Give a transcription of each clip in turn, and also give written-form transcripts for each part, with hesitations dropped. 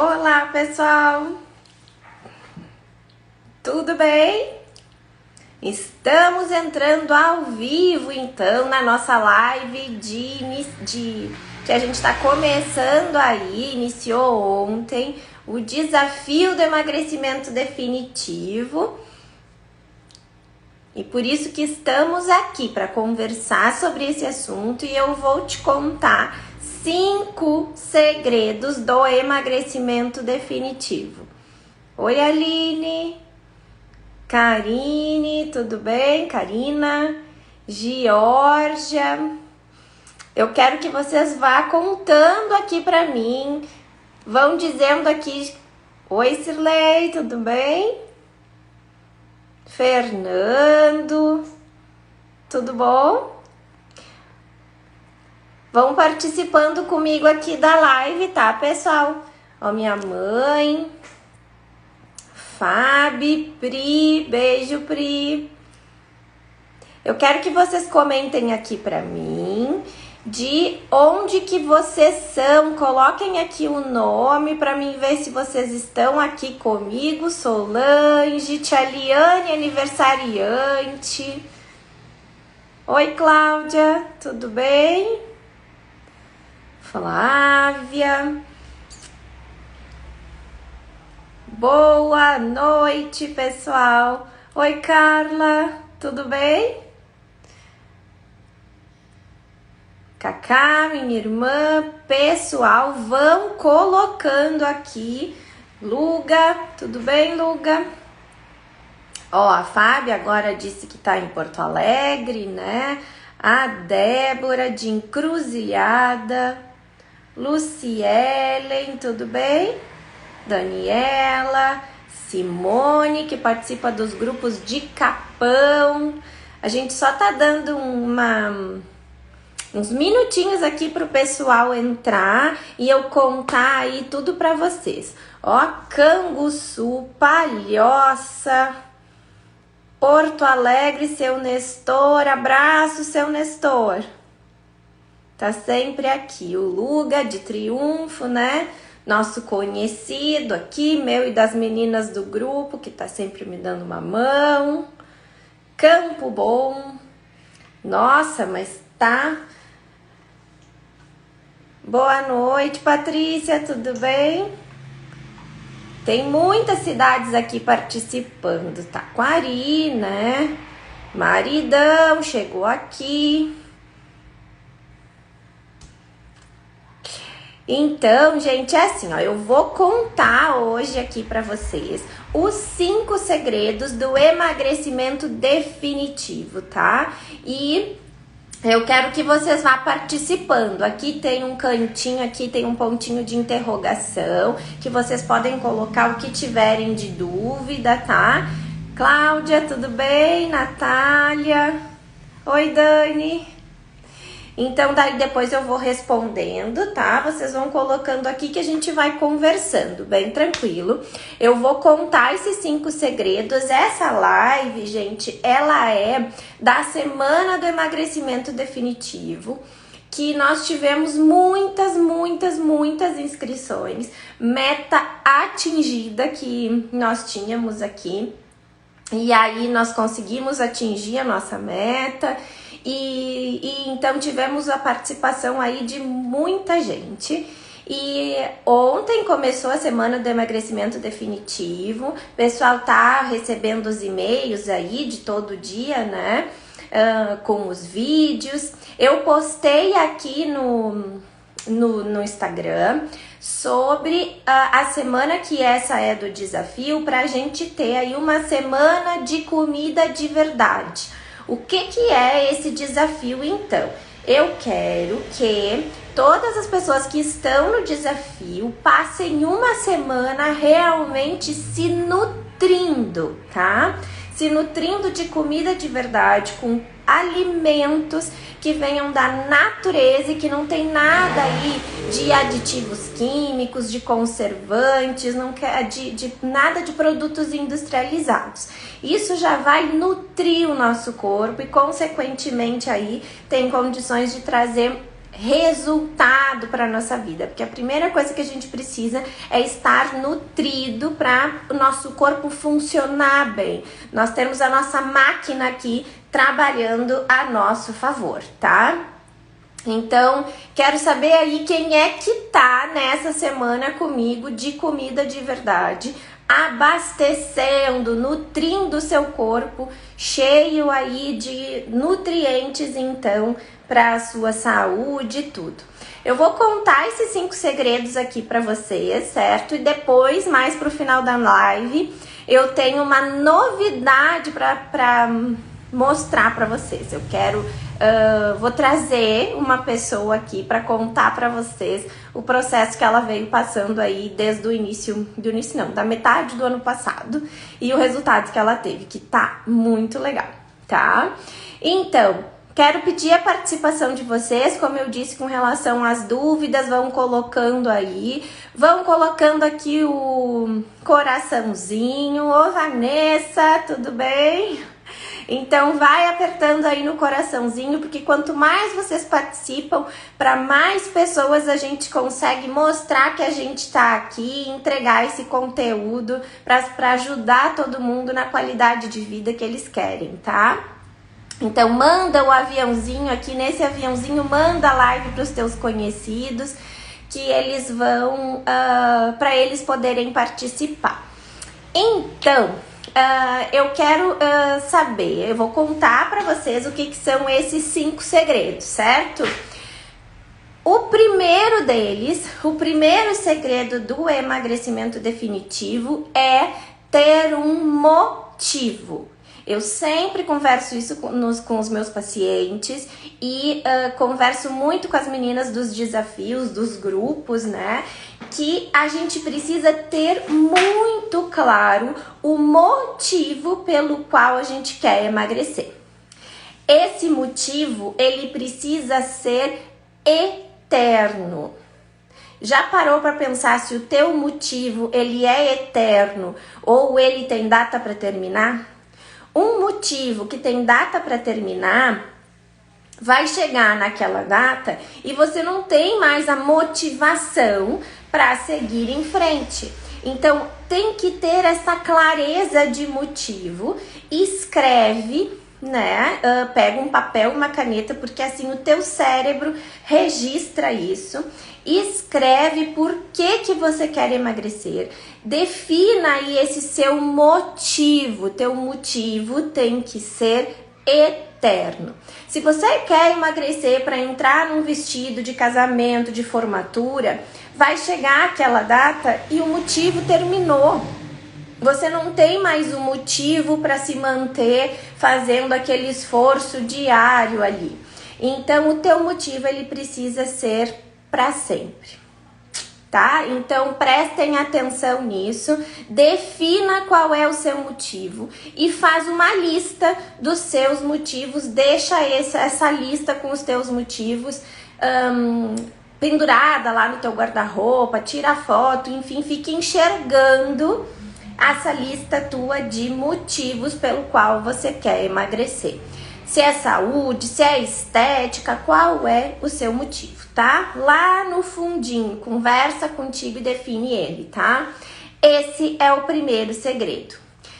Olá, pessoal! Tudo bem? Estamos entrando ao vivo, então, na nossa live que a gente está começando aí, iniciou ontem, o desafio do emagrecimento definitivo. E por isso que estamos aqui para conversar sobre esse assunto e eu vou te contar 5 segredos do emagrecimento definitivo. Oi, Aline, Karine, tudo bem? Karina, Georgia. Eu quero que vocês vá contando aqui para mim, vão dizendo aqui. Oi, Cirlei, tudo bem? Fernando, tudo bom? Vão participando comigo aqui da live, tá, pessoal? Ó, minha mãe, Fabi, Pri, beijo, Pri. Eu quero que vocês comentem aqui pra mim de onde que vocês são. Coloquem aqui o nome pra mim ver se vocês estão aqui comigo. Solange, Tia Liane, aniversariante. Oi, Cláudia, tudo bem? Flávia. Boa noite, pessoal. Oi, Carla, tudo bem? Cacá, minha irmã, pessoal, vão colocando aqui. Luga, tudo bem, Luga? Ó, a Fábia agora disse que tá em Porto Alegre, né? A Débora de Encruzilhada. Lucielen, tudo bem? Daniela, Simone, que participa dos grupos de Capão. A gente só tá dando uns minutinhos aqui pro pessoal entrar e eu contar aí tudo pra vocês. Ó, Canguçu, Palhoça, Porto Alegre, seu Nestor, abraço, seu Nestor. Tá sempre aqui. O Luga de Triunfo, né? Nosso conhecido aqui, meu e das meninas do grupo, que tá sempre me dando uma mão. Campo Bom. Nossa, mas tá... Boa noite, Patrícia, tudo bem? Tem muitas cidades aqui participando. Taquari, né? Maridão chegou aqui. Então, gente, é assim, ó, eu vou contar hoje aqui pra vocês os 5 segredos do emagrecimento definitivo, tá? E eu quero que vocês vá participando. Aqui tem um cantinho, aqui tem um pontinho de interrogação, que vocês podem colocar o que tiverem de dúvida, tá? Cláudia, tudo bem? Natália? Oi, Dani? Então, daí depois eu vou respondendo, tá? Vocês vão colocando aqui que a gente vai conversando, bem tranquilo. Eu vou contar esses 5 segredos. Essa live, gente, ela é da semana do emagrecimento definitivo, que nós tivemos muitas inscrições. Meta atingida que nós tínhamos aqui. E aí, nós conseguimos atingir a nossa meta. E então tivemos a participação aí de muita gente. E ontem começou a semana do emagrecimento definitivo. O pessoal tá recebendo os e-mails aí de todo dia, né? Com os vídeos. Eu postei aqui no Instagram sobre a semana que essa é do desafio, pra gente ter aí uma semana de comida de verdade. O que é esse desafio, então? Eu quero que todas as pessoas que estão no desafio passem uma semana realmente se nutrindo, tá? Se nutrindo de comida de verdade, com alimentos que venham da natureza e que não tem nada aí de aditivos químicos, de conservantes, não quer de nada de produtos industrializados. Isso já vai nutrir o nosso corpo e, consequentemente, aí tem condições de trazer resultado para nossa vida, porque a primeira coisa que a gente precisa é estar nutrido para o nosso corpo funcionar bem. Nós temos a nossa máquina aqui trabalhando a nosso favor, tá? Então, quero saber aí quem é que tá nessa semana comigo de comida de verdade, abastecendo, nutrindo o seu corpo, cheio aí de nutrientes, então, para a sua saúde e tudo. Eu vou contar esses 5 segredos aqui para vocês, certo? E depois, mais pro final da live, eu tenho uma novidade para mostrar para vocês. Eu quero vou trazer uma pessoa aqui para contar para vocês o processo que ela veio passando aí desde o início, da metade do ano passado, e o resultado que ela teve, que tá muito legal, tá? Então, quero pedir a participação de vocês, como eu disse, com relação às dúvidas, vão colocando aí, vão colocando aqui o coraçãozinho. Ô Vanessa, tudo bem? Então vai apertando aí no coraçãozinho, porque quanto mais vocês participam, para mais pessoas a gente consegue mostrar que a gente tá aqui, entregar esse conteúdo para ajudar todo mundo na qualidade de vida que eles querem, tá? Então manda o aviãozinho aqui, nesse aviãozinho manda a live para os teus conhecidos, que eles vão, para eles poderem participar. Então, eu quero saber, eu vou contar para vocês o que são esses 5 segredos, certo? O primeiro deles, o primeiro segredo do emagrecimento definitivo é ter um motivo. Eu sempre converso isso com os meus pacientes e converso muito com as meninas dos desafios, dos grupos, né? Que a gente precisa ter muito claro o motivo pelo qual a gente quer emagrecer. Esse motivo, ele precisa ser eterno. Já parou para pensar se o teu motivo, ele é eterno ou ele tem data para terminar? Um motivo que tem data para terminar vai chegar naquela data e você não tem mais a motivação para seguir em frente. Então tem que ter essa clareza de motivo. Escreve, né? Pega um papel, uma caneta, porque assim o teu cérebro registra isso. Escreve por que você quer emagrecer. Defina aí esse seu motivo. Teu motivo tem que ser eterno. Se você quer emagrecer para entrar num vestido de casamento, de formatura, vai chegar aquela data e o motivo terminou. Você não tem mais um motivo para se manter fazendo aquele esforço diário ali. Então, o teu motivo, ele precisa ser para sempre, tá? Então, prestem atenção nisso, defina qual é o seu motivo e faz uma lista dos seus motivos, deixa essa lista com os teus motivos pendurada lá no teu guarda-roupa, tira foto, enfim, fica enxergando essa lista tua de motivos pelo qual você quer emagrecer. Se é saúde, se é estética, qual é o seu motivo, tá? Lá no fundinho, conversa contigo e define ele, tá? Esse é o primeiro segredo.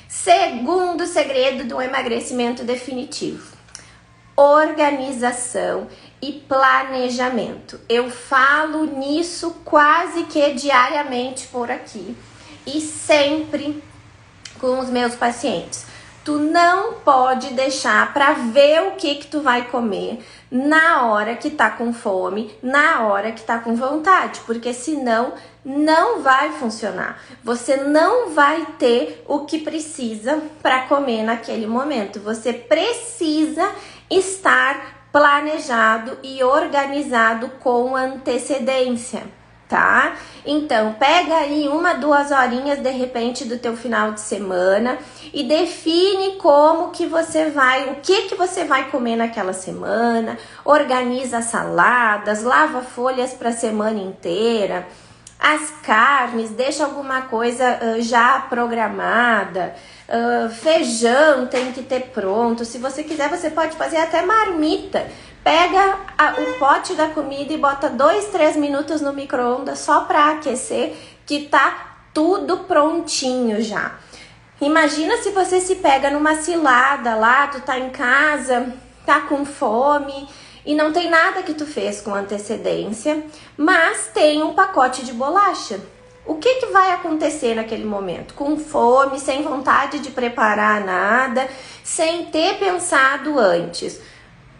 Segundo segredo do emagrecimento definitivo: organização e planejamento. Eu falo nisso quase que diariamente por aqui e sempre com os meus pacientes. Tu não pode deixar para ver o que tu vai comer na hora que tá com fome, na hora que tá com vontade, porque senão não vai funcionar. Você não vai ter o que precisa para comer naquele momento. Você precisa estar planejado e organizado com antecedência, tá? Então, pega aí 1, 2 horinhas de repente do teu final de semana e define como que você vai, o que você vai comer naquela semana, organiza saladas, lava folhas para a semana inteira, as carnes, deixa alguma coisa já programada, feijão tem que ter pronto. Se você quiser, você pode fazer até marmita. pega o pote da comida e bota 2, 3 minutos no micro-ondas só para aquecer, que tá tudo prontinho já. Imagina se você se pega numa cilada lá, tu tá em casa, tá com fome e não tem nada que tu fez com antecedência, mas tem um pacote de bolacha. O que vai acontecer naquele momento? Com fome, sem vontade de preparar nada, sem ter pensado antes.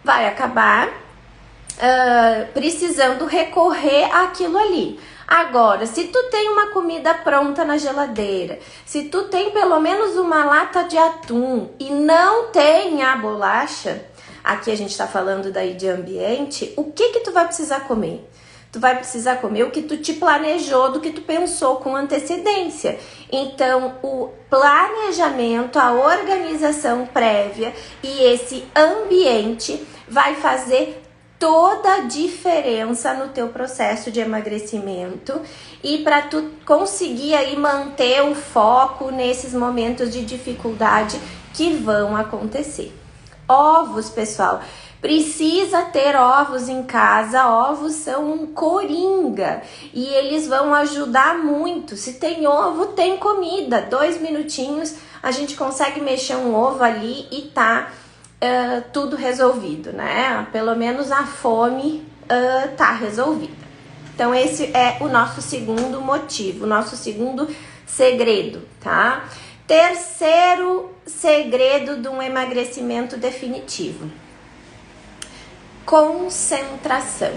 Vai acabar precisando recorrer àquilo ali. Agora, se tu tem uma comida pronta na geladeira, se tu tem pelo menos uma lata de atum e não tem a bolacha, aqui a gente tá falando daí de ambiente, o que tu vai precisar comer? Tu vai precisar comer o que tu te planejou, do que tu pensou com antecedência. Então, o planejamento, a organização prévia e esse ambiente vai fazer toda a diferença no teu processo de emagrecimento e para tu conseguir aí manter o foco nesses momentos de dificuldade que vão acontecer. Ovos, pessoal, precisa ter ovos em casa. Ovos são um coringa e eles vão ajudar muito. Se tem ovo, tem comida. 2 minutinhos a gente consegue mexer um ovo ali e tá tudo resolvido, né? Pelo menos a fome tá resolvida. Então esse é o nosso segundo motivo, o nosso segundo segredo, tá? Terceiro segredo de um emagrecimento definitivo: concentração.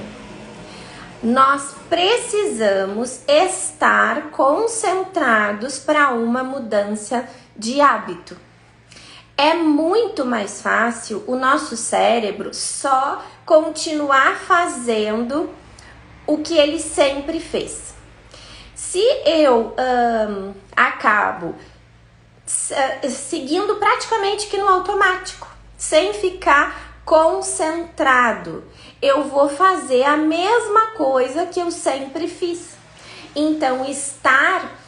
Nós precisamos estar concentrados para uma mudança de hábito. É muito mais fácil o nosso cérebro só continuar fazendo o que ele sempre fez. Se eu acabo seguindo praticamente que no automático, sem ficar concentrado, eu vou fazer a mesma coisa que eu sempre fiz. Então, estar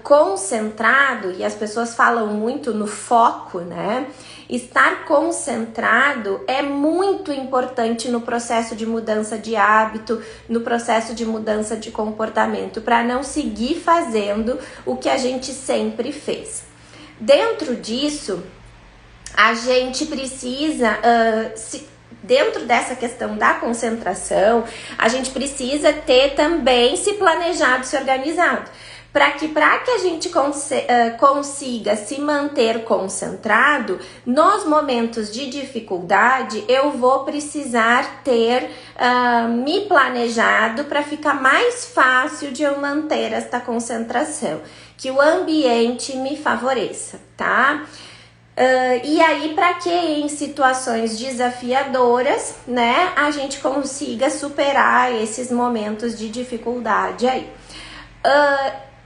concentrado, e as pessoas falam muito no foco, né? Estar concentrado é muito importante no processo de mudança de hábito, no processo de mudança de comportamento, para não seguir fazendo o que a gente sempre fez. Dentro disso, a gente precisa, dentro dessa questão da concentração, a gente precisa ter também se planejado, se organizado. Para que a gente consiga se manter concentrado, nos momentos de dificuldade, eu vou precisar ter me planejado para ficar mais fácil de eu manter esta concentração, que o ambiente me favoreça, tá? E aí, para que em situações desafiadoras, né, a gente consiga superar esses momentos de dificuldade aí.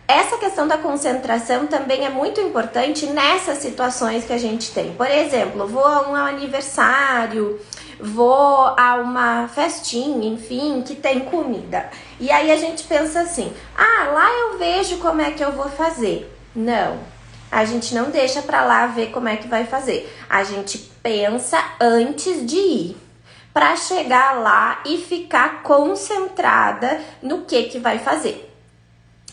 Essa questão da concentração também é muito importante nessas situações que a gente tem. Por exemplo, vou a um aniversário, vou a uma festinha, enfim, que tem comida. E aí a gente pensa assim, lá eu vejo como é que eu vou fazer. Não, a gente não deixa pra lá ver como é que vai fazer. A gente pensa antes de ir, pra chegar lá e ficar concentrada no que vai fazer.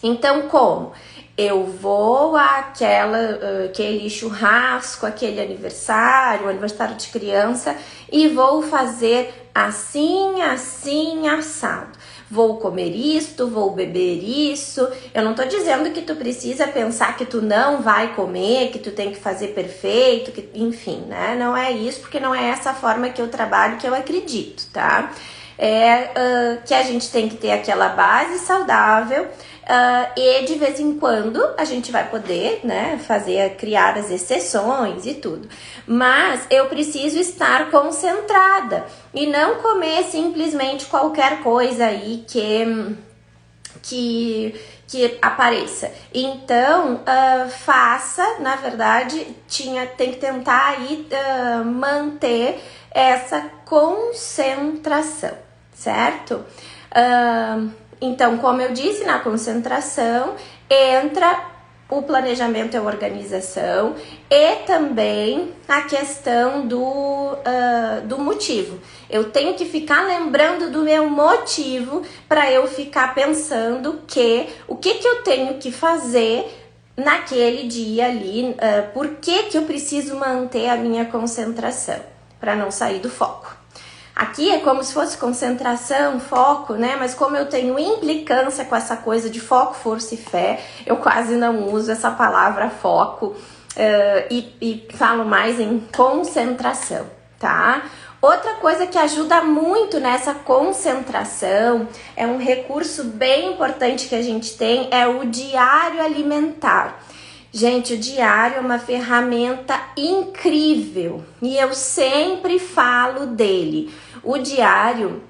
Então, como? Eu vou aquele churrasco, aquele aniversário, aniversário de criança, e vou fazer assim, assim, assado. Vou comer isto, vou beber isso. Eu não tô dizendo que tu precisa pensar que tu não vai comer, que tu tem que fazer perfeito, enfim, né? Não é isso, porque não é essa forma que eu trabalho, que eu acredito, tá? Que a gente tem que ter aquela base saudável, e de vez em quando a gente vai poder, né, criar as exceções e tudo. Mas eu preciso estar concentrada e não comer simplesmente qualquer coisa aí que apareça. Então, na verdade, tem que tentar aí manter essa concentração, certo? Então, como eu disse, na concentração entra o planejamento é organização e também a questão do motivo. Eu tenho que ficar lembrando do meu motivo para eu ficar pensando o que eu tenho que fazer naquele dia ali, por que eu preciso manter a minha concentração para não sair do foco. Aqui é como se fosse concentração, foco, né? Mas como eu tenho implicância com essa coisa de foco, força e fé, eu quase não uso essa palavra foco e falo mais em concentração, tá? Outra coisa que ajuda muito nessa concentração, é um recurso bem importante que a gente tem, é o diário alimentar. Gente, o diário é uma ferramenta incrível e eu sempre falo dele. O diário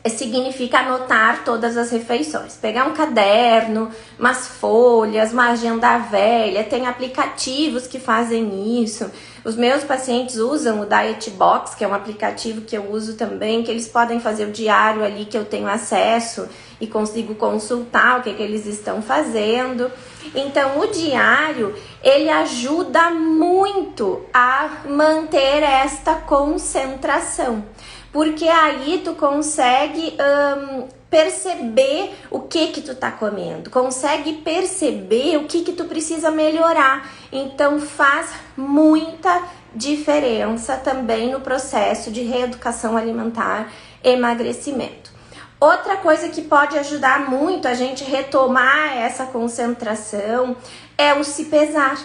significa anotar todas as refeições. Pegar um caderno, umas folhas, uma agenda velha, tem aplicativos que fazem isso. Os meus pacientes usam o Diet Box, que é um aplicativo que eu uso também, que eles podem fazer o diário ali que eu tenho acesso e consigo consultar o que eles estão fazendo. Então, o diário, ele ajuda muito a manter esta concentração, porque aí tu consegue perceber o que tu tá comendo, consegue perceber o que tu precisa melhorar. Então faz muita diferença também no processo de reeducação alimentar, emagrecimento. Outra coisa que pode ajudar muito a gente retomar essa concentração é o se pesar.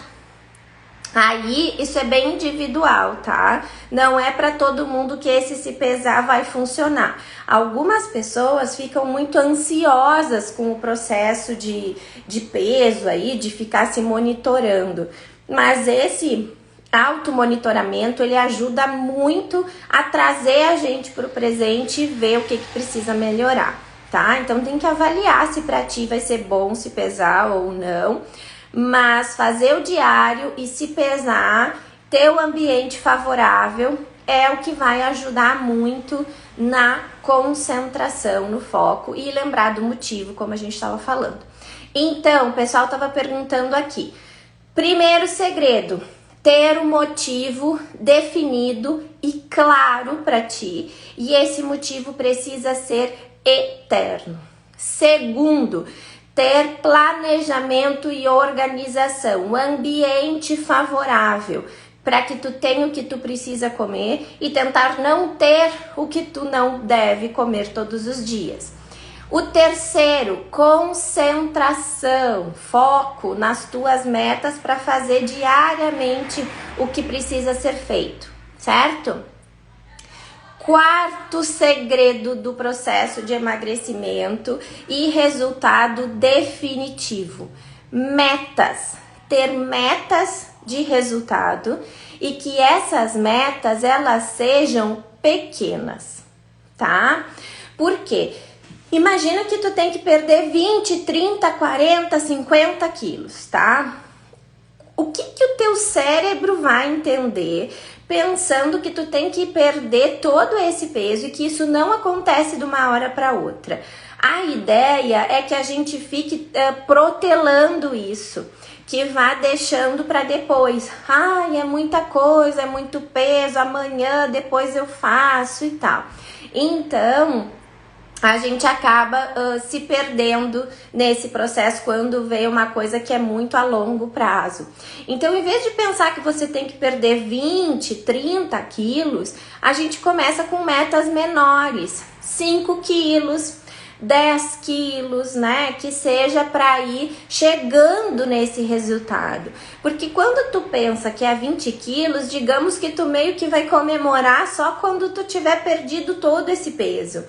Aí, isso é bem individual, tá? Não é para todo mundo que esse se pesar vai funcionar. Algumas pessoas ficam muito ansiosas com o processo de peso aí, de ficar se monitorando. Mas esse automonitoramento, ele ajuda muito a trazer a gente para o presente e ver o que precisa melhorar, tá? Então, tem que avaliar se para ti vai ser bom se pesar ou não. Mas fazer o diário e se pesar, ter o ambiente favorável é o que vai ajudar muito na concentração, no foco e lembrar do motivo, como a gente estava falando. Então, o pessoal estava perguntando aqui. Primeiro segredo, ter um motivo definido e claro para ti. E esse motivo precisa ser eterno. Segundo, ter planejamento e organização, um ambiente favorável para que tu tenha o que tu precisa comer e tentar não ter o que tu não deve comer todos os dias. O terceiro, concentração, foco nas tuas metas para fazer diariamente o que precisa ser feito, certo? Quarto segredo do processo de emagrecimento e resultado definitivo. Metas. Ter metas de resultado e que essas metas, elas sejam pequenas, tá? Por quê? Imagina que tu tem que perder 20, 30, 40, 50 quilos, tá? O que o teu cérebro vai entender pensando que tu tem que perder todo esse peso e que isso não acontece de uma hora para outra? A ideia é que a gente fique protelando isso, que vá deixando para depois. Ai, é muita coisa, é muito peso, amanhã, depois eu faço e tal. Então, a gente acaba se perdendo nesse processo quando vê uma coisa que é muito a longo prazo. Então, em vez de pensar que você tem que perder 20, 30 quilos, a gente começa com metas menores, 5 quilos, 10 quilos, né? Que seja para ir chegando nesse resultado. Porque quando tu pensa que é 20 quilos, digamos que tu meio que vai comemorar só quando tu tiver perdido todo esse peso.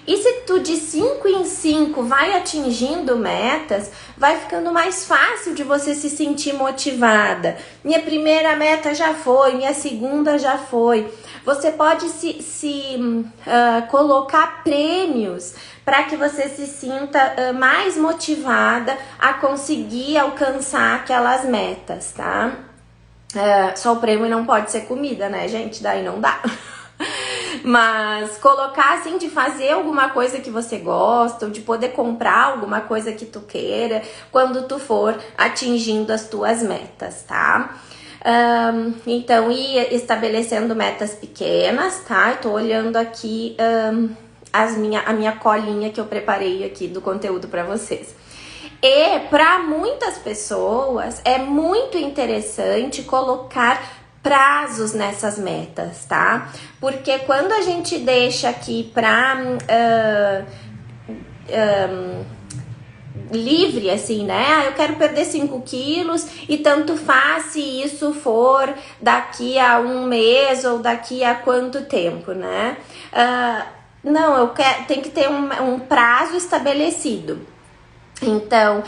E se tu de 5 em 5 vai atingindo metas, vai ficando mais fácil de você se sentir motivada. Minha primeira meta já foi, minha segunda já foi. Você pode colocar prêmios para que você se sinta mais motivada a conseguir alcançar aquelas metas, tá? Só o prêmio não pode ser comida, né, gente? Daí não dá. Mas colocar assim de fazer alguma coisa que você gosta, ou de poder comprar alguma coisa que tu queira quando tu for atingindo as tuas metas, tá? Então, ir estabelecendo metas pequenas, tá? Eu tô olhando aqui a minha colinha que eu preparei aqui do conteúdo para vocês. E para muitas pessoas é muito interessante colocar prazos nessas metas, tá? Porque quando a gente deixa aqui para livre, assim, né? Ah, eu quero perder 5 quilos e tanto faz se isso for daqui a um mês ou daqui a quanto tempo, né? Não, tem que ter um prazo estabelecido. Então,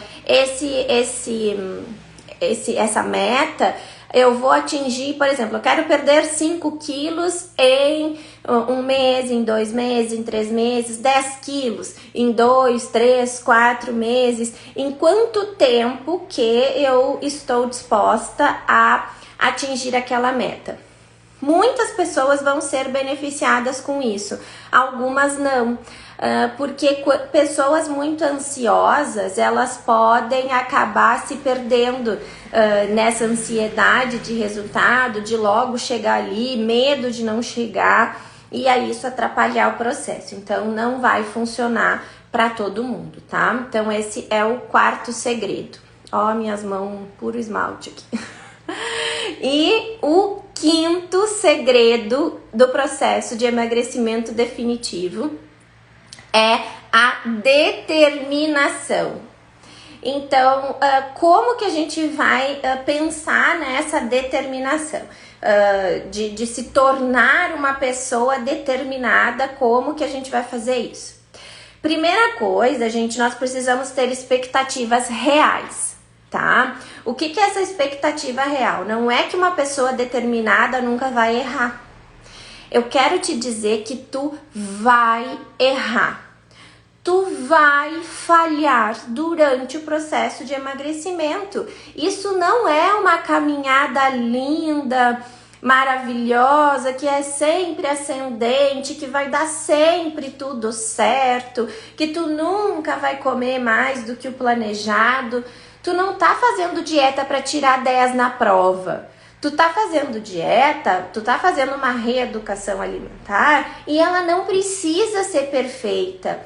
essa meta eu vou atingir, por exemplo, eu quero perder 5 quilos em um mês, em 2 meses, em 3 meses, 10 quilos em 2, 3, 4 meses. Em quanto tempo que eu estou disposta a atingir aquela meta? Muitas pessoas vão ser beneficiadas com isso, algumas não. Porque pessoas muito ansiosas, elas podem acabar se perdendo nessa ansiedade de resultado, de logo chegar ali, medo de não chegar, e aí isso atrapalhar o processo. Então, não vai funcionar para todo mundo, tá? Então, esse é o quarto segredo. Ó, minhas mãos, puro esmalte aqui. E o quinto segredo do processo de emagrecimento definitivo é a determinação. Então, como que a gente vai pensar nessa determinação? De se tornar uma pessoa determinada, como que a gente vai fazer isso? Primeira coisa, gente, nós precisamos ter expectativas reais, tá? O que é essa expectativa real? Não é que uma pessoa determinada nunca vai errar. Eu quero te dizer que tu vai errar. Tu vai falhar durante o processo de emagrecimento. Isso não é uma caminhada linda, maravilhosa, que é sempre ascendente, que vai dar sempre tudo certo, que tu nunca vai comer mais do que o planejado. Tu não tá fazendo dieta para tirar 10 na prova. Tu tá fazendo dieta, tu tá fazendo uma reeducação alimentar e ela não precisa ser perfeita.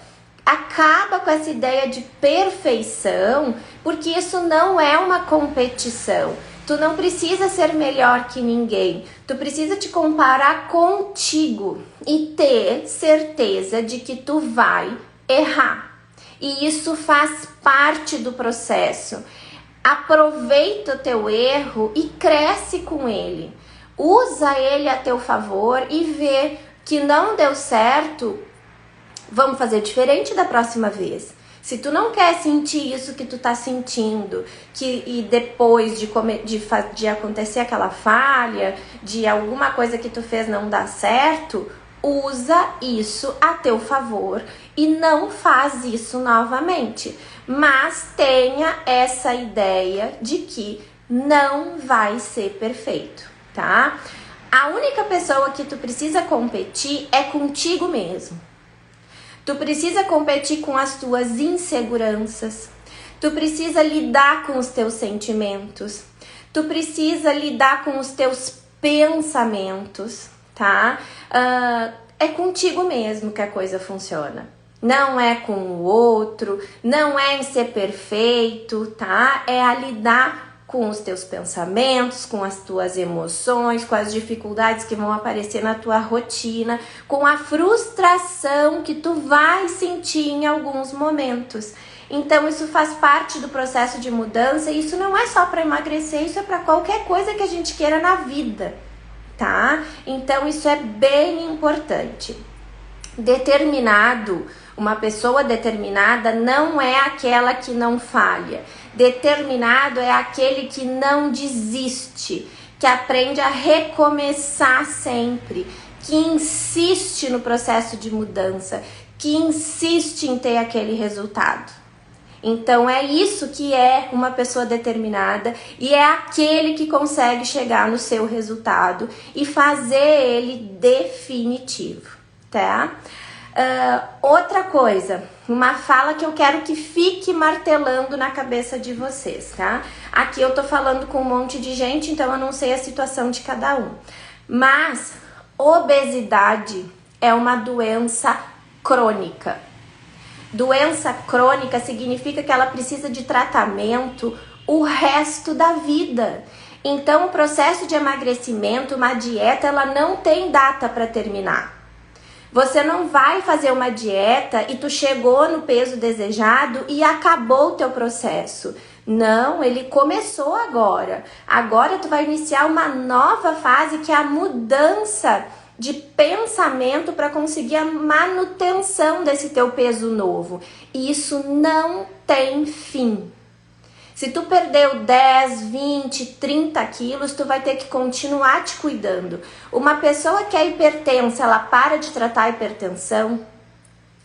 Acaba com essa ideia de perfeição, porque isso não é uma competição. Tu não precisa ser melhor que ninguém. Tu precisa te comparar contigo e ter certeza de que tu vai errar. E isso faz parte do processo. Aproveita o teu erro e cresce com ele. Usa ele a teu favor e vê que não deu certo. Vamos fazer diferente da próxima vez. Se tu não quer sentir isso que tu tá sentindo, e depois de acontecer aquela falha, de alguma coisa que tu fez não dar certo, usa isso a teu favor e não faz isso novamente. Mas tenha essa ideia de que não vai ser perfeito, tá? A única pessoa que tu precisa competir é contigo mesmo. Tu precisa competir com as tuas inseguranças. Tu precisa lidar com os teus sentimentos. Tu precisa lidar com os teus pensamentos, tá? É contigo mesmo que a coisa funciona. Não é com o outro, não é em ser perfeito, tá? É a lidar com os teus pensamentos, com as tuas emoções, com as dificuldades que vão aparecer na tua rotina, com a frustração que tu vai sentir em alguns momentos. Então isso faz parte do processo de mudança e isso não é só para emagrecer, isso é para qualquer coisa que a gente queira na vida, tá? Então isso é bem importante. Uma pessoa determinada não é aquela que não falha. Determinado é aquele que não desiste, que aprende a recomeçar sempre, que insiste no processo de mudança, que insiste em ter aquele resultado. Então é isso que é uma pessoa determinada e é aquele que consegue chegar no seu resultado e fazer ele definitivo. tá? Outra coisa, uma fala que eu quero que fique martelando na cabeça de vocês, tá? Aqui eu tô falando com um monte de gente, então eu não sei a situação de cada um. Mas obesidade é uma doença crônica. Doença crônica significa que ela precisa de tratamento o resto da vida. Então, o processo de emagrecimento, uma dieta, ela não tem data para terminar. Você não vai fazer uma dieta e tu chegou no peso desejado e acabou o teu processo. Não, ele começou agora. Agora tu vai iniciar uma nova fase que é a mudança de pensamento para conseguir a manutenção desse teu peso novo. E isso não tem fim. Se tu perdeu 10, 20, 30 quilos, tu vai ter que continuar te cuidando. Uma pessoa que é hipertensa, ela para de tratar a hipertensão.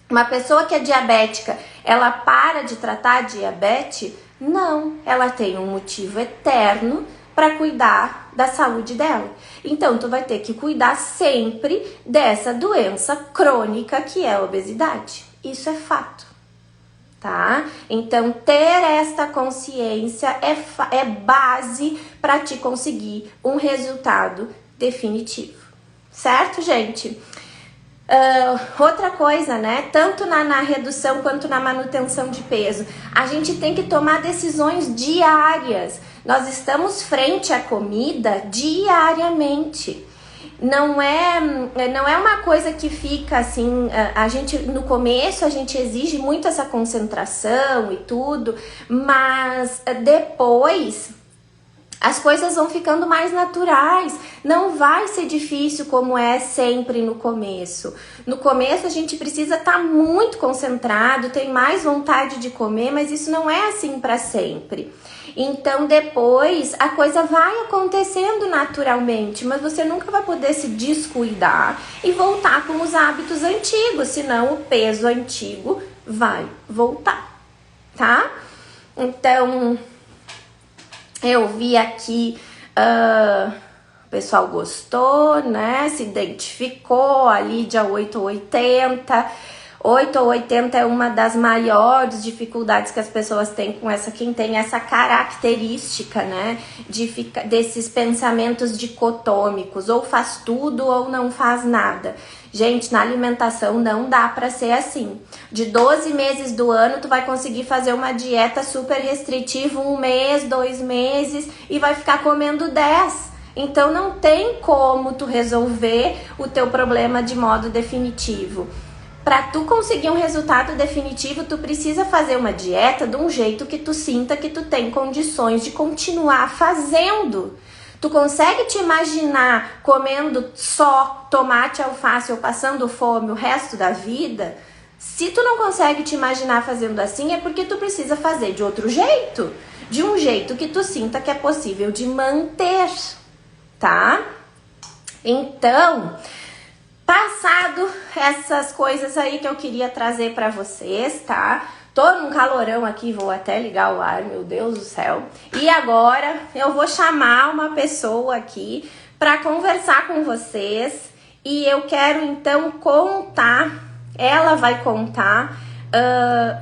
Uma pessoa que é diabética, ela para de tratar a diabetes? Não, ela tem um motivo eterno para cuidar da saúde dela. Então, tu vai ter que cuidar sempre dessa doença crônica que é a obesidade. Isso é fato. Tá? Então, ter esta consciência é base para te conseguir um resultado definitivo. Certo, gente? Outra coisa, né? Tanto na redução quanto na manutenção de peso, a gente tem que tomar decisões diárias. Nós estamos frente à comida diariamente. Não é uma coisa que fica assim, a gente no começo a gente exige muito essa concentração e tudo, mas depois as coisas vão ficando mais naturais, não vai ser difícil como é sempre no começo. No começo a gente precisa estar muito concentrado, tem mais vontade de comer, mas isso não é assim para sempre. Então depois a coisa vai acontecendo naturalmente, mas você nunca vai poder se descuidar e voltar com os hábitos antigos, senão o peso antigo vai voltar, tá? Então eu vi aqui, o pessoal gostou, né? Se identificou, a Lídia 8 ou 80. 8 ou 80 é uma das maiores dificuldades que as pessoas têm com quem tem essa característica, né? Desses pensamentos dicotômicos, ou faz tudo ou não faz nada. Gente, na alimentação não dá pra ser assim. De 12 meses do ano, tu vai conseguir fazer uma dieta super restritiva 1 mês, 2 meses e vai ficar comendo 10. Então não tem como tu resolver o teu problema de modo definitivo. Para tu conseguir um resultado definitivo, tu precisa fazer uma dieta de um jeito que tu sinta que tu tem condições de continuar fazendo. Tu consegue te imaginar comendo só tomate, alface ou passando fome o resto da vida? Se tu não consegue te imaginar fazendo assim, é porque tu precisa fazer de outro jeito. De um jeito que tu sinta que é possível de manter, tá? Então, passado essas coisas aí que eu queria trazer pra vocês, tá? Tô num calorão aqui, vou até ligar o ar, meu Deus do céu. E agora eu vou chamar uma pessoa aqui pra conversar com vocês. E eu quero então contar, ela vai contar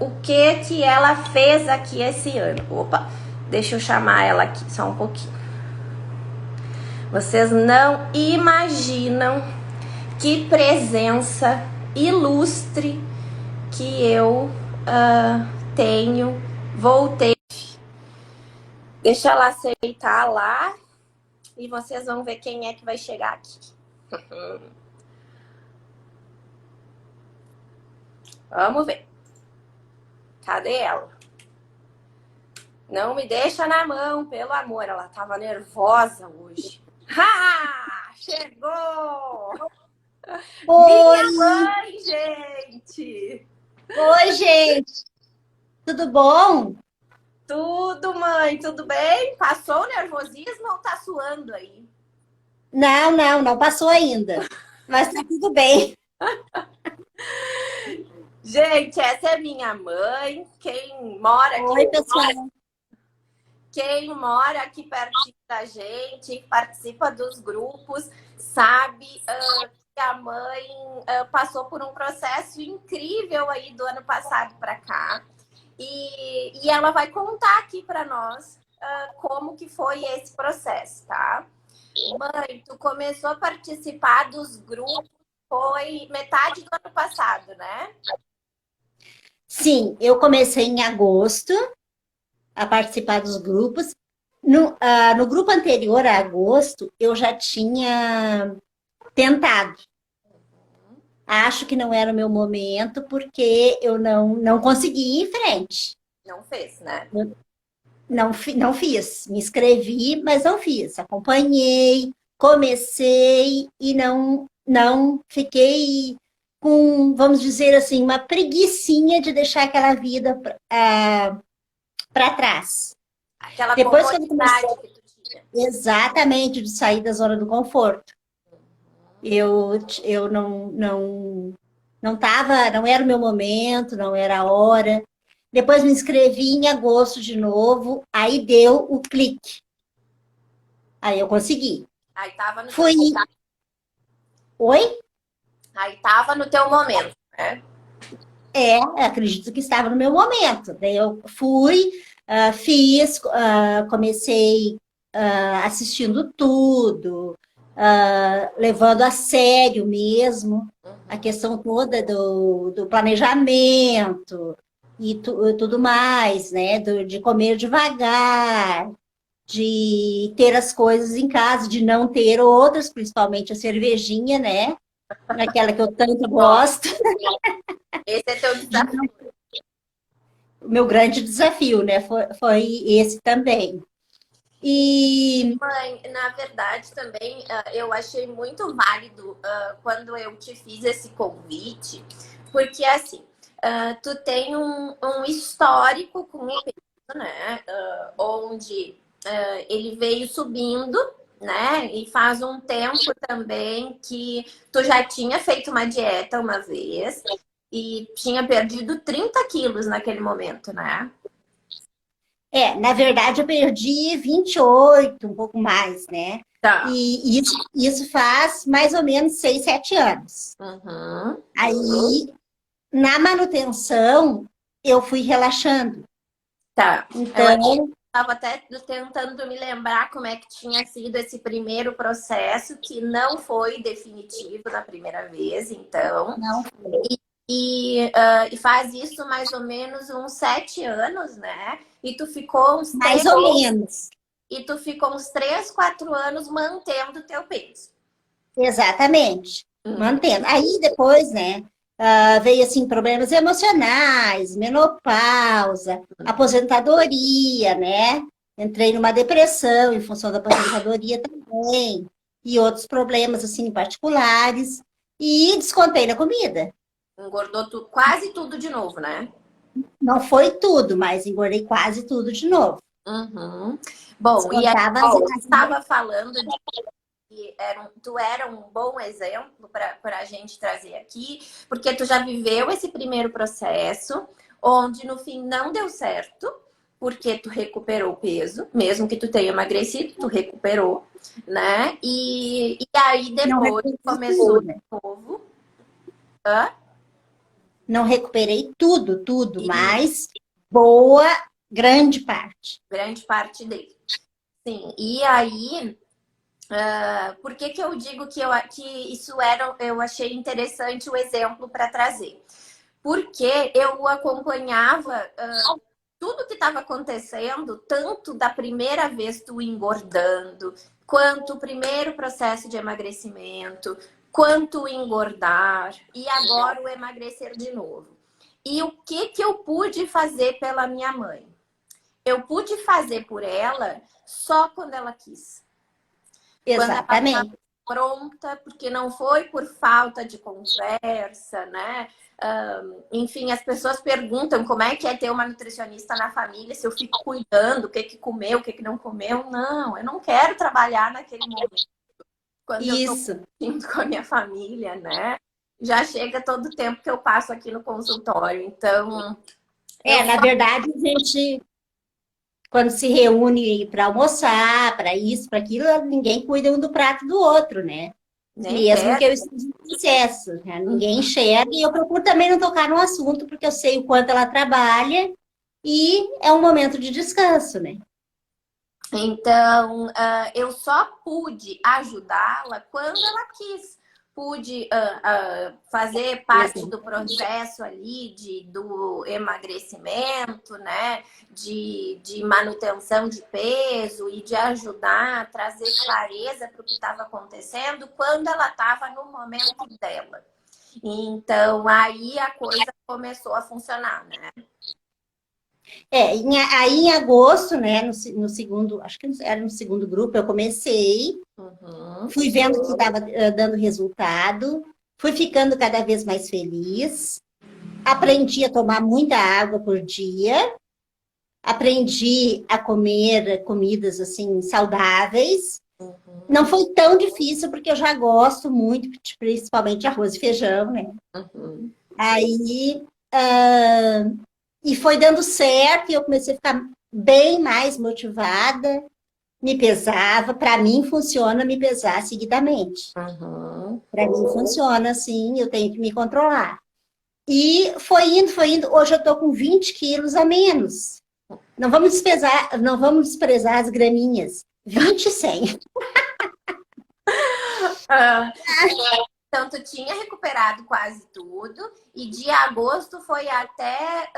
o que ela fez aqui esse ano. Opa, deixa eu chamar ela aqui só um pouquinho. Vocês não imaginam que presença ilustre que eu tenho. Voltei. Deixa ela aceitar lá e vocês vão ver quem é que vai chegar aqui. Vamos ver. Cadê ela? Não me deixa na mão, pelo amor. Ela tava nervosa hoje. Ha! Chegou! Oi! Minha mãe, gente! Oi, gente! Tudo bom? Tudo, mãe, tudo bem? Passou o nervosismo ou tá suando aí? Não passou ainda. Mas tá tudo bem. Gente, essa é minha mãe. Oi, pessoal. Quem mora aqui pertinho da gente, participa dos grupos, sabe a mãe passou por um processo incrível aí do ano passado para cá. E ela vai contar aqui para nós como que foi esse processo, tá? Mãe, tu começou a participar dos grupos, foi metade do ano passado, né? Sim, eu comecei em agosto a participar dos grupos. No grupo anterior a agosto, eu já tinha tentado. Acho que não era o meu momento, porque eu não consegui ir em frente. Não fez, né? Não fiz. Me inscrevi, mas não fiz. Acompanhei, comecei e não fiquei com, vamos dizer assim, uma preguicinha de deixar aquela vida para trás. Aquela Depois, quando comecei, comodidade que tu tinha. exatamente, de sair da zona do conforto. Eu não tava, não era o meu momento, não era a hora. Depois me inscrevi em agosto de novo, aí deu o clique. Aí eu consegui. Aí tava no teu, Fui. Oi? aí tava no teu momento, né? Acredito que estava no meu momento. Daí eu fui, fiz, comecei assistindo tudo, levando a sério mesmo a questão toda do planejamento e tudo mais, né? De comer devagar, de ter as coisas em casa, de não ter outras, principalmente a cervejinha, né? Aquela que eu tanto Bom, gosto. esse é teu desafio. O meu grande desafio, né? Foi esse também. E Mãe, na verdade, também eu achei muito válido quando eu te fiz esse convite, porque assim, tu tem um histórico com o peso, né? Onde ele veio subindo, né? E faz um tempo também que tu já tinha feito uma dieta uma vez e tinha perdido 30 quilos naquele momento, né? na verdade, eu perdi 28, um pouco mais, né? Tá. E isso faz mais ou menos 6, 7 anos. Uhum. Aí, na manutenção, eu fui relaxando. Tá. Eu Então, estava até tentando me lembrar como é que tinha sido esse primeiro processo, que não foi definitivo na primeira vez, então. não, E faz isso mais ou menos uns 7 anos, né? E tu ficou uns mais três, ou menos. e tu ficou uns 3, 4 anos mantendo o teu peso. Exatamente. Uhum. Mantendo. Aí depois, né, veio assim problemas emocionais, menopausa, aposentadoria, né? Entrei numa depressão em função da aposentadoria também, e outros problemas assim particulares, e descontei na comida. Engordou quase tudo de novo, né? Não foi tudo, mas engordei quase tudo de novo. Uhum. Bom, e aí Descontava você estava falando de que tu era um bom exemplo para a gente trazer aqui, porque tu já viveu esse primeiro processo, onde no fim não deu certo, porque tu recuperou o peso, mesmo que tu tenha emagrecido, tu recuperou, né? E aí não depois recuperei começou de tudo. novo. Hã? Não recuperei tudo, E mas boa grande parte. grande parte dele. Sim, e aí por que que eu digo que isso era, eu achei interessante o exemplo para trazer? Porque eu acompanhava tudo que estava acontecendo, tanto da primeira vez tu engordando, quanto o primeiro processo de emagrecimento, quanto o engordar, e agora o emagrecer de novo. E o que que eu pude fazer pela minha mãe? Eu pude fazer por ela só quando ela quis. Quando ela estava Exatamente. pronta, porque não foi por falta de conversa, né? Enfim, as pessoas perguntam como é que é ter uma nutricionista na família, se eu fico cuidando, o que que comeu, o que que não comeu. Não, eu não quero trabalhar naquele momento. Quando eu estou Isso. curtindo com a minha família, né? Já chega todo o tempo que eu passo aqui no consultório. Então, eu Na verdade, a gente, quando se reúne para almoçar, para isso, para aquilo, ninguém cuida um do prato do outro, né? Nem Mesmo que perto. eu esteja em processo, né? Ninguém enxerga, e eu procuro também não tocar no assunto, porque eu sei o quanto ela trabalha, e é um momento de descanso, né? Então, eu só pude ajudá-la quando ela quis. Pude fazer parte do processo ali do emagrecimento, né? De manutenção de peso e de ajudar a trazer clareza para o que estava acontecendo quando ela estava no momento dela. Então, aí a coisa começou a funcionar, né? Aí em agosto, né, no segundo, acho que era no segundo grupo, eu comecei, Uhum, fui vendo que estava dando resultado, fui ficando cada vez mais feliz, aprendi a tomar muita água por dia, aprendi a comer comidas assim saudáveis. Não foi tão difícil porque eu já gosto muito, principalmente arroz e feijão, né? uhum. Aí e foi dando certo e eu comecei a ficar bem mais motivada, me pesava, para mim funciona me pesar seguidamente. Uhum. Para mim funciona assim, eu tenho que me controlar. E foi indo, foi indo. Hoje eu estou com 20 quilos a menos. Não vamos desprezar as graminhas. 20 e 100. Ah, então, tu tinha recuperado quase tudo, e de agosto foi até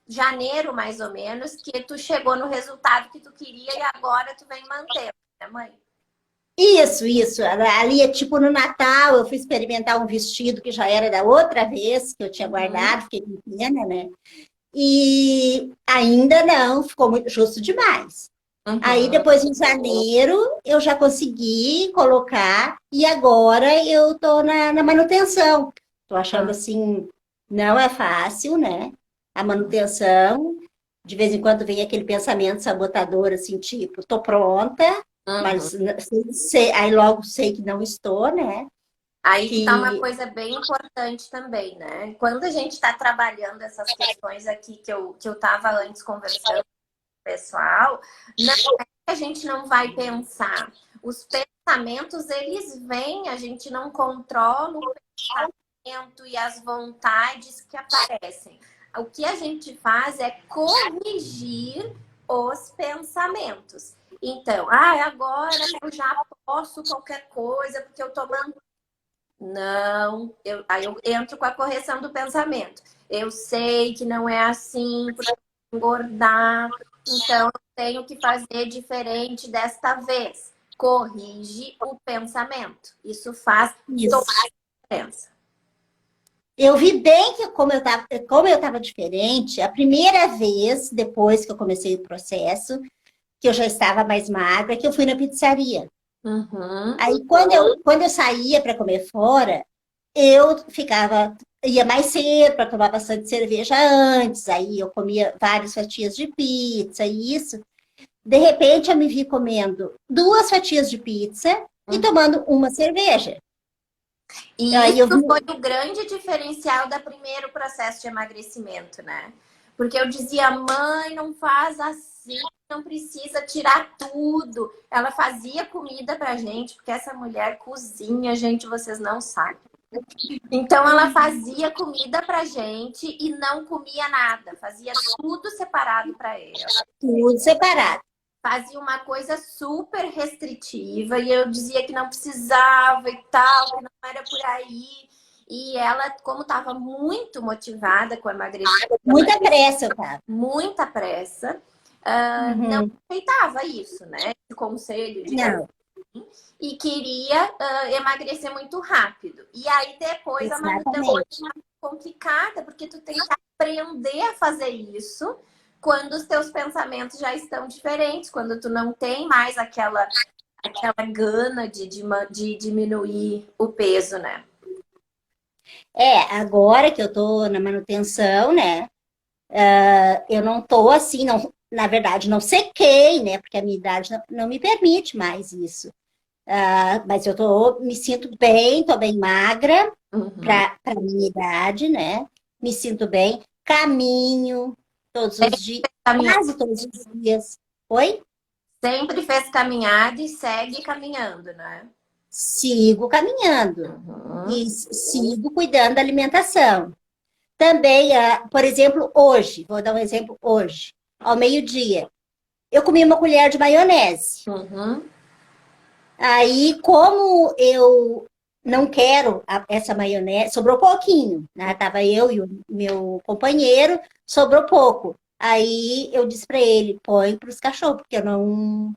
janeiro, mais ou menos, que tu chegou no resultado que tu queria e agora tu vem mantendo, né, mãe? Isso. Ali é tipo no Natal, eu fui experimentar um vestido que já era da outra vez, que eu tinha Uhum, guardado, fiquei pequena, né? E ainda não, ficou muito justo demais. Aí uhum, depois em janeiro eu já consegui colocar e agora eu tô na manutenção. Tô achando assim, não é fácil, né? A manutenção, de vez em quando vem aquele pensamento sabotador assim, tipo, tô pronta, uhum. mas aí logo sei que não estou, né? Aí que tá uma Que coisa bem importante também, né? Quando a gente está trabalhando essas questões aqui que eu tava antes conversando com o pessoal, não é que a gente não vai pensar. Os pensamentos, eles vêm, a gente não controla o pensamento e as vontades que aparecem. O que a gente faz é corrigir os pensamentos. Então, agora eu já posso qualquer coisa porque eu tô não, aí eu entro com a correção do pensamento. Eu sei que não é assim, porque eu vou engordar, então eu tenho que fazer diferente desta vez. Corrige o pensamento. Isso faz toda isso. a diferença. Eu vi bem que como eu estava diferente, a primeira vez depois que eu comecei o processo, que eu já estava mais magra, que eu fui na pizzaria. Uhum, Aí, quando eu saía para comer fora, ia mais cedo para tomar bastante cerveja antes, aí eu comia várias fatias de pizza e isso. De repente, eu me vi comendo 2 fatias de pizza e uhum. tomando uma cerveja. E Aí eu vi, isso foi o grande diferencial do primeiro processo de emagrecimento, né? Porque eu dizia, mãe, não faz assim, não precisa tirar tudo. Ela fazia comida pra gente, porque essa mulher cozinha, gente, vocês não sabem. Então ela fazia comida pra gente e não comia nada, fazia tudo separado pra ela. tudo separado. Fazia uma coisa super restritiva e eu dizia que não precisava e tal, que não era por aí. E ela, como estava muito motivada com o emagrecimento, Muita pressa eu tava. muita pressa, não Uhum. aceitava isso, né? Esse conselho, digamos, Não, e queria emagrecer muito rápido. E aí depois a manutenção exatamente. é complicada, porque tu tem que aprender a fazer isso quando os teus pensamentos já estão diferentes, quando tu não tem mais aquela gana de diminuir o peso, né? Agora que eu tô na manutenção, né? Eu não tô assim, não, na verdade, não sequei, né? Porque a minha idade não me permite mais isso. Mas me sinto bem, tô bem magra Uhum. para a minha idade, né? Me sinto bem, caminho todos os dias, Caminhar. quase todos os dias. Oi? Sempre fez caminhada e segue caminhando, né? Sigo caminhando Uhum. e sigo cuidando da alimentação. Também, por exemplo, hoje, vou dar um exemplo hoje, ao meio-dia, eu comi uma colher de maionese. Uhum. Aí, como eu não quero essa maionese, sobrou pouquinho, né? Tava eu e o meu companheiro, sobrou pouco. Aí eu disse para ele, põe para os cachorros, porque eu não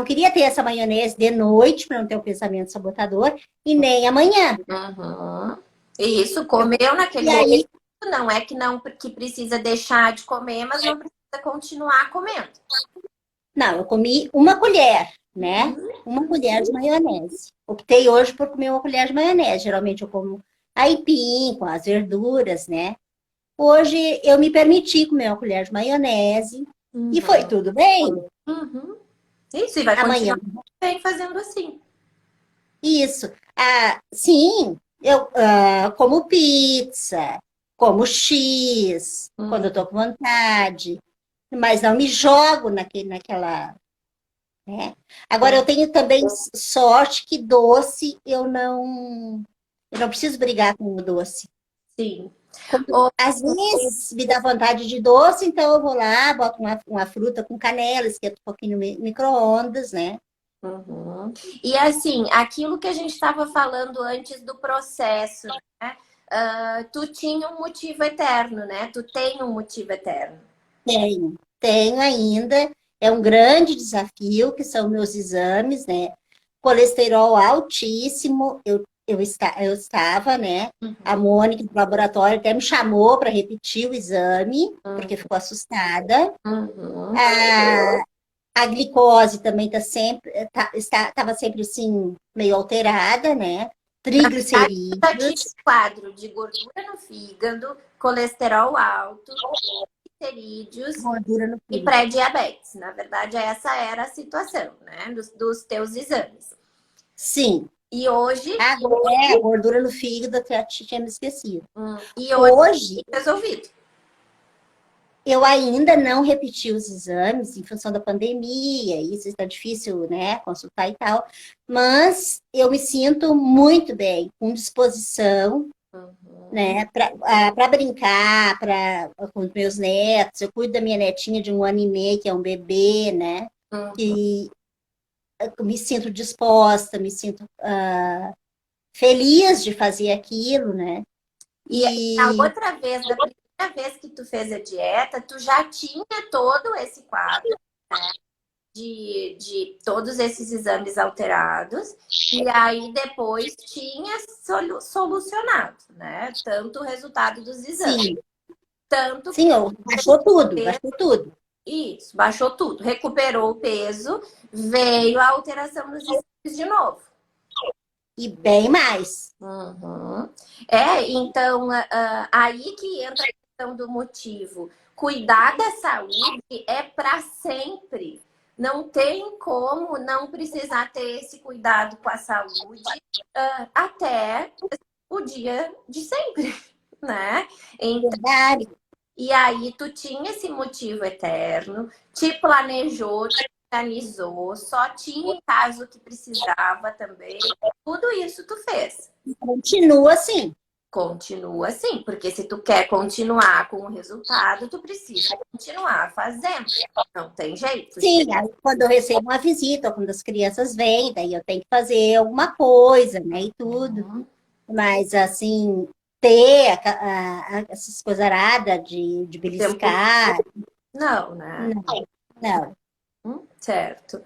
queria ter essa maionese de noite para não ter um pensamento sabotador e nem amanhã. Uhum. E isso Eu, comeu naquele e momento, aí, não é que não que precisa deixar de comer, mas não precisa continuar comendo. não, eu comi uma colher, né? Uhum. Uma colher de maionese. Optei hoje por comer uma colher de maionese. Geralmente eu como aipim com as verduras, né? Hoje eu me permiti comer uma colher de maionese e foi Uhum. tudo bem. Uhum. Isso, e vai Amanhã, continuar bem fazendo assim. isso. Sim, eu como pizza, como X, quando eu Uhum. tô com vontade, mas não me jogo naquela, né? Agora eu tenho também sorte que doce eu não preciso brigar com o doce. Sim. Às vezes me dá vontade de doce, então eu vou lá, boto uma fruta com canela, esquento um pouquinho no micro-ondas, né? Uhum. E assim, aquilo que a gente estava falando antes do processo, né? Tu tinha um motivo eterno, né? Tu tem um motivo eterno. Tenho ainda. É um grande desafio, que são meus exames, né? Colesterol altíssimo, eu estava, né? A Mônica do laboratório até me chamou para repetir o exame, porque ficou assustada. Uhum. A, a glicose também estava sempre assim, meio alterada, né? Já tinha Triglicerídeos, quadro de gordura no fígado, colesterol alto, triglicerídeos gordura no e fígado. pré-diabetes. Na verdade, essa era a situação, né? Dos teus exames. Sim, E hoje, a gordura no fígado, até tinha me esquecido. e hoje Hoje, resolvido. eu ainda não repeti os exames em função da pandemia, isso está difícil, né, consultar e tal, mas eu me sinto muito bem, com disposição, Uhum. né, para brincar, com os meus netos. Eu cuido da minha netinha de 1 ano e meio, que é um bebê, né, Uhum. que eu me sinto disposta, me sinto feliz de fazer aquilo, né, E a e outra vez, da primeira vez que tu fez a dieta, tu já tinha todo esse quadro de todos esses exames alterados, e aí depois tinha solucionado, né? Tanto o resultado dos exames, sim, tanto que sim, baixou tudo. isso, baixou tudo, recuperou o peso, veio a alteração nos exames de novo. E bem mais. Uhum. Então, aí que entra a questão do motivo. Cuidar da saúde é para sempre. Não tem como não precisar ter esse cuidado com a saúde, até o dia de sempre, né? Então, Verdade. e aí tu tinha esse motivo eterno, te planejou, te organizou, só tinha em caso que precisava também. Tudo isso tu fez. Continua assim. Continua assim, porque se tu quer continuar com o resultado, tu precisa continuar fazendo. Não tem jeito. Sim, aí quando eu recebo uma visita, ou quando as crianças vêm, daí eu tenho que fazer alguma coisa, né, e tudo. Uhum. Mas, assim, ter essas coisas aradas de Tempo beliscar, não, né? não, não. Certo.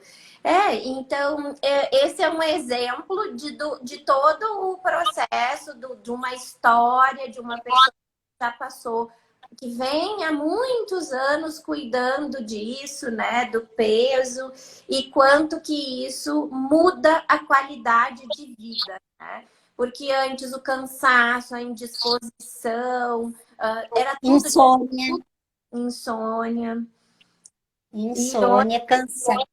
Então, esse é um exemplo de todo o processo, de uma história, de uma pessoa que já passou, que vem há muitos anos cuidando disso, né, do peso, e quanto que isso muda a qualidade de vida, né? Porque antes o cansaço, a indisposição, era tudo Insônia, insônia. E hoje, insônia, cansaço,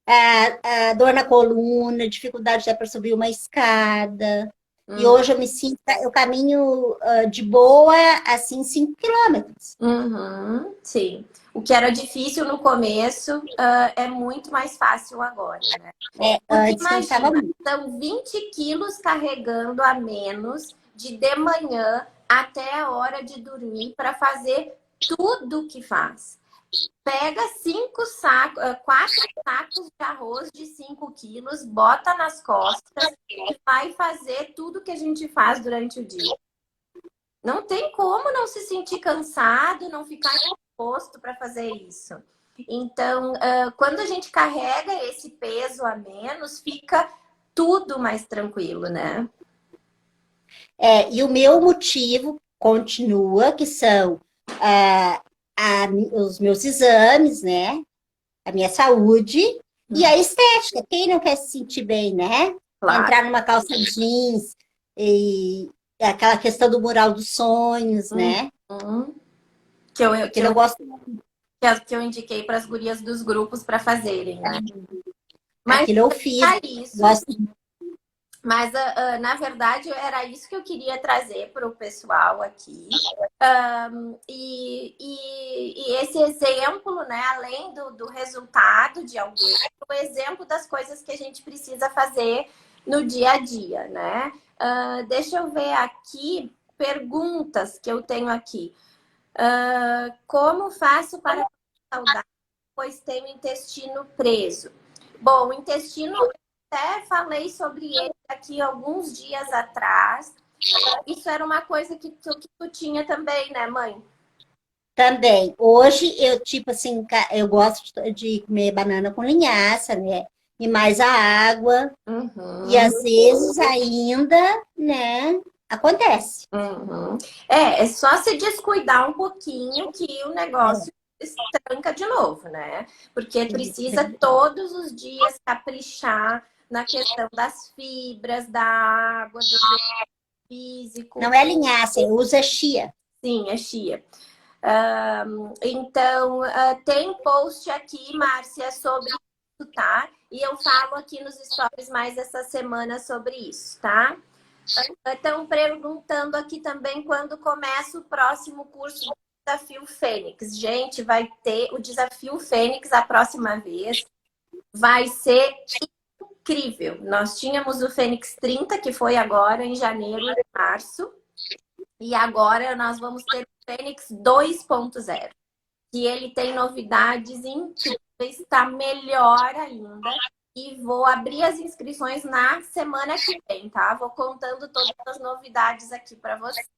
a dor na coluna, dificuldade até para subir uma escada. E hoje eu me sinto, eu caminho de boa, assim, 5 quilômetros. uhum, sim. O que era difícil no começo, é muito mais fácil agora, né? Porque Antes cansava imagina, muito. são 20 quilos carregando a menos de manhã até a hora de dormir para fazer tudo que faz. Pega 4 sacos de 5 quilos, bota nas costas e vai fazer tudo que a gente faz durante o dia. Não tem como não se sentir cansado, não ficar disposto para fazer isso. Então, quando a gente carrega esse peso a menos, fica tudo mais tranquilo, né? E o meu motivo continua, que são ah, os meus exames, né? A minha saúde e a estética. Quem não quer se sentir bem, né? Claro. Entrar numa calça jeans e aquela questão do mural dos sonhos, né? Que eu, Que eu gosto. que eu indiquei para as gurias dos grupos para fazerem, né? Mas Aquilo eu fiz. isso. Gosto. Mas, na verdade, era isso que eu queria trazer para o pessoal aqui. E esse exemplo, né, além do resultado de alguém, o exemplo das coisas que a gente precisa fazer no dia a dia, né? Deixa eu ver aqui perguntas que eu tenho aqui. Como faço para saudável, pois tenho intestino preso? Bom, o intestino, até falei sobre ele aqui alguns dias atrás. Isso era uma coisa que tu tinha também, né, mãe? Também. Hoje eu, tipo assim, eu gosto de comer banana com linhaça, né? E mais a água. E às vezes ainda, né? Acontece. É só se descuidar um pouquinho que o negócio estanca de novo, né? Porque precisa todos os dias caprichar na questão das fibras, da água, do físico. Não é linhaça, eu uso chia. Sim, é chia. Então, tem post aqui, Márcia, sobre isso, tá? E eu falo aqui nos stories mais essa semana sobre isso, tá? Estão perguntando aqui também quando começa o próximo curso do Desafio Fênix. Gente, vai ter o Desafio Fênix a próxima vez. Vai ser incrível. Nós tínhamos o Fênix 30, que foi agora em janeiro e março. E agora nós vamos ter o Fênix 2.0. Que ele tem novidades incríveis, está melhor ainda. E vou abrir as inscrições na semana que vem, tá? Vou contando todas as novidades aqui para vocês.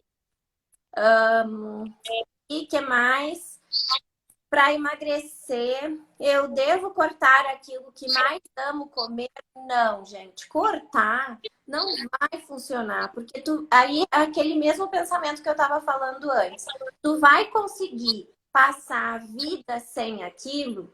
E que mais? Para emagrecer, eu devo cortar aquilo que mais amo comer? Não, gente. Cortar não vai funcionar. Porque aí é aquele mesmo pensamento que eu estava falando antes. Tu vai conseguir passar a vida sem aquilo?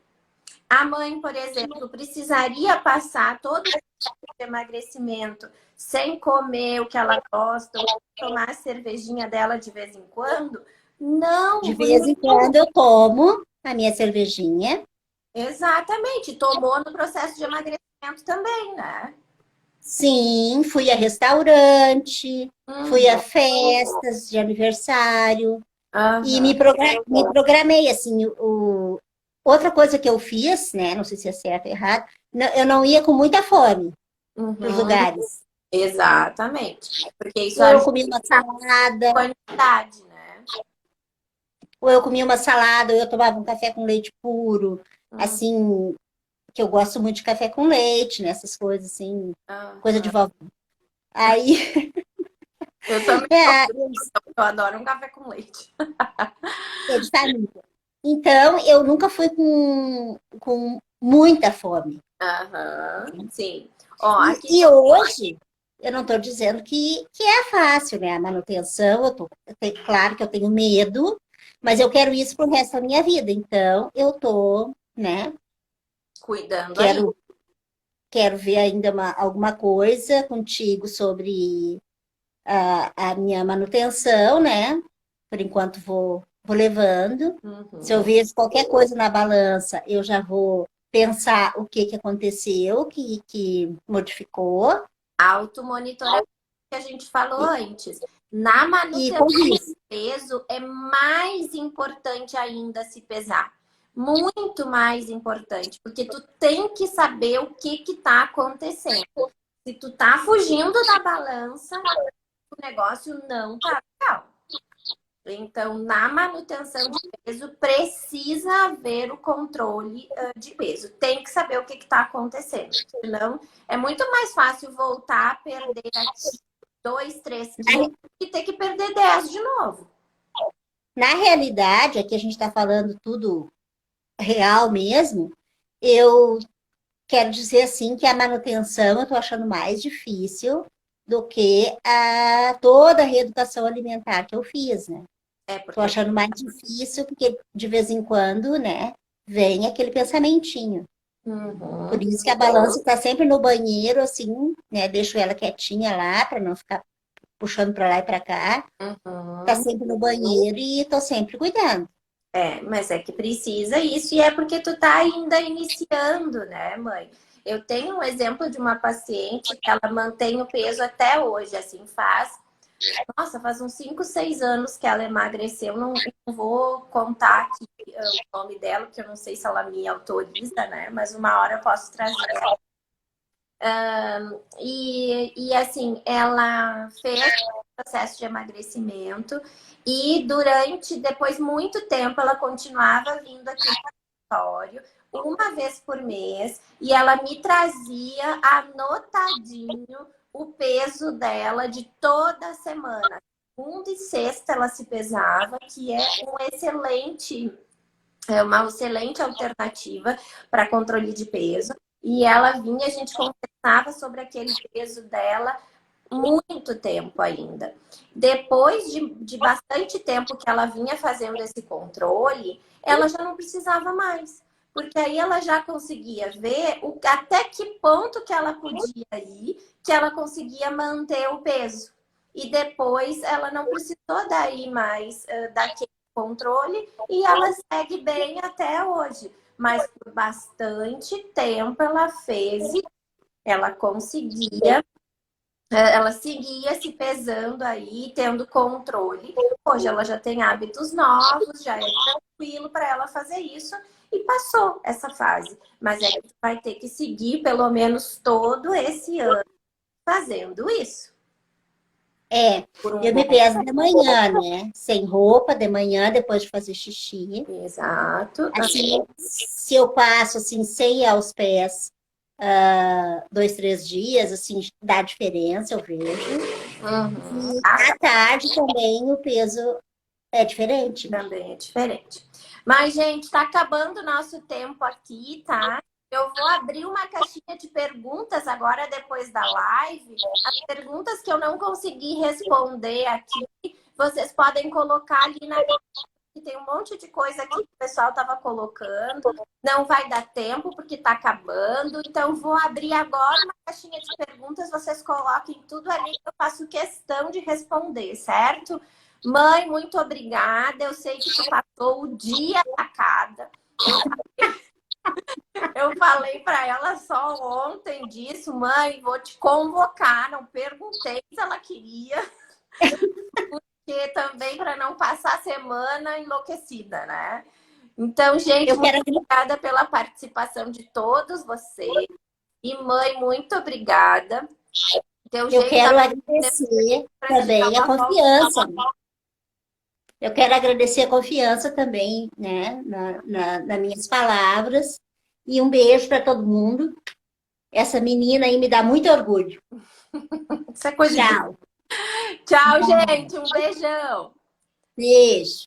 A mãe, por exemplo, precisaria passar todo o emagrecimento sem comer o que ela gosta, ou tomar a cervejinha dela de vez em quando? Não. De vez em quando eu tomo a minha cervejinha. Exatamente. Tomou no processo de emagrecimento também, né? Sim, fui a restaurante, fui a festas de aniversário. E me programei, assim, outra coisa que eu fiz, né? Não sei se é certo ou errado, eu não ia com muita fome para os lugares. Exatamente. Porque isso Ou eu comia uma salada. Quantidade, né? Ou eu comia uma salada, ou eu tomava um café com leite puro. Assim, que eu gosto muito de café com leite, né? Essas coisas, assim, coisa de vovó. Aí... Eu também eu adoro um café com leite. É de família. Então, eu nunca fui com muita fome. Sim. E hoje, eu não estou dizendo que é fácil, né? A manutenção, claro que eu tenho medo, mas eu quero isso para o resto da minha vida. Então, eu estou, né? Cuidando Quero ver ainda alguma coisa contigo sobre a minha manutenção, né? Por enquanto, vou levando. Se eu ver qualquer coisa na balança, eu já vou pensar o que aconteceu, que modificou. Automonitoramento que a gente falou antes. Na manutenção do peso, é mais importante ainda se pesar. muito mais importante, porque tu tem que saber o que que tá acontecendo. Se tu tá fugindo da balança, o negócio não tá legal. Então, na manutenção de peso, precisa haver o controle de peso. Tem que saber o que está acontecendo. Senão, é muito mais fácil voltar a perder aqui 2, 3 quilos e ter que perder 10 de novo. Na realidade, aqui a gente está falando tudo real mesmo, eu quero dizer assim que a manutenção eu estou achando mais difícil do que toda a reeducação alimentar que eu fiz, né? Estou achando mais difícil porque de vez em quando, né, vem aquele pensamentinho. Uhum. Por isso que a balança está sempre no banheiro, assim, né? Deixo ela quietinha lá para não ficar puxando para lá e para cá. Tá sempre no banheiro e tô sempre cuidando. Mas é que precisa isso, e é porque tu tá ainda iniciando, né, mãe? Eu tenho um exemplo de uma paciente que ela mantém o peso até hoje, assim, faz uns 5, 6 anos que ela emagreceu. Não vou contar aqui o nome dela, porque eu não sei se ela me autoriza, né? Mas uma hora eu posso trazer. E assim, ela fez o processo de emagrecimento e depois muito tempo, ela continuava vindo aqui no consultório uma vez por mês e ela me trazia anotadinho o peso dela de toda semana. Segunda e sexta ela se pesava, que é uma excelente alternativa para controle de peso. E ela vinha, a gente conversava sobre aquele peso dela muito tempo ainda. Depois de bastante tempo que ela vinha fazendo esse controle, ela já não precisava mais. Porque aí ela já conseguia ver até que ponto que ela podia ir, que ela conseguia manter o peso. E depois ela não precisou daí mais daquele controle e ela segue bem até hoje. Mas por bastante tempo ela fez e ela conseguia ela seguia se pesando aí, tendo controle. Hoje ela já tem hábitos novos, já é tranquilo para ela fazer isso e passou essa fase. Mas é que vai ter que seguir pelo menos todo esse ano fazendo isso. Eu me peso de manhã, né? Sem roupa, de manhã, depois de fazer xixi. Exato. Assim, se eu passo assim, sem ir aos pés, 2, 3 dias, assim, dá diferença, eu vejo. Uhum. E à tarde também o peso é diferente. Também é diferente. Mas, gente, está acabando o nosso tempo aqui, tá? Eu vou abrir uma caixinha de perguntas agora, depois da live. As perguntas que eu não consegui responder aqui, vocês podem colocar ali na que tem um monte de coisa aqui que o pessoal estava colocando. Não vai dar tempo porque está acabando. Então, vou abrir agora uma caixinha de perguntas. Vocês coloquem tudo ali que eu faço questão de responder, certo? Mãe, muito obrigada. Eu sei que tu passou o dia atacada. Eu falei para ela só ontem disso, mãe, vou te convocar. Não perguntei se ela queria, porque também para não passar a semana enlouquecida, né? Então, gente, muito obrigada pela participação de todos vocês. E mãe, muito obrigada. Eu quero agradecer também a confiança. Eu quero agradecer a confiança também, né, nas minhas palavras. E um beijo para todo mundo. Essa menina aí me dá muito orgulho. Isso é coisa. Tchau. Tchau, gente. Um beijão. Beijo.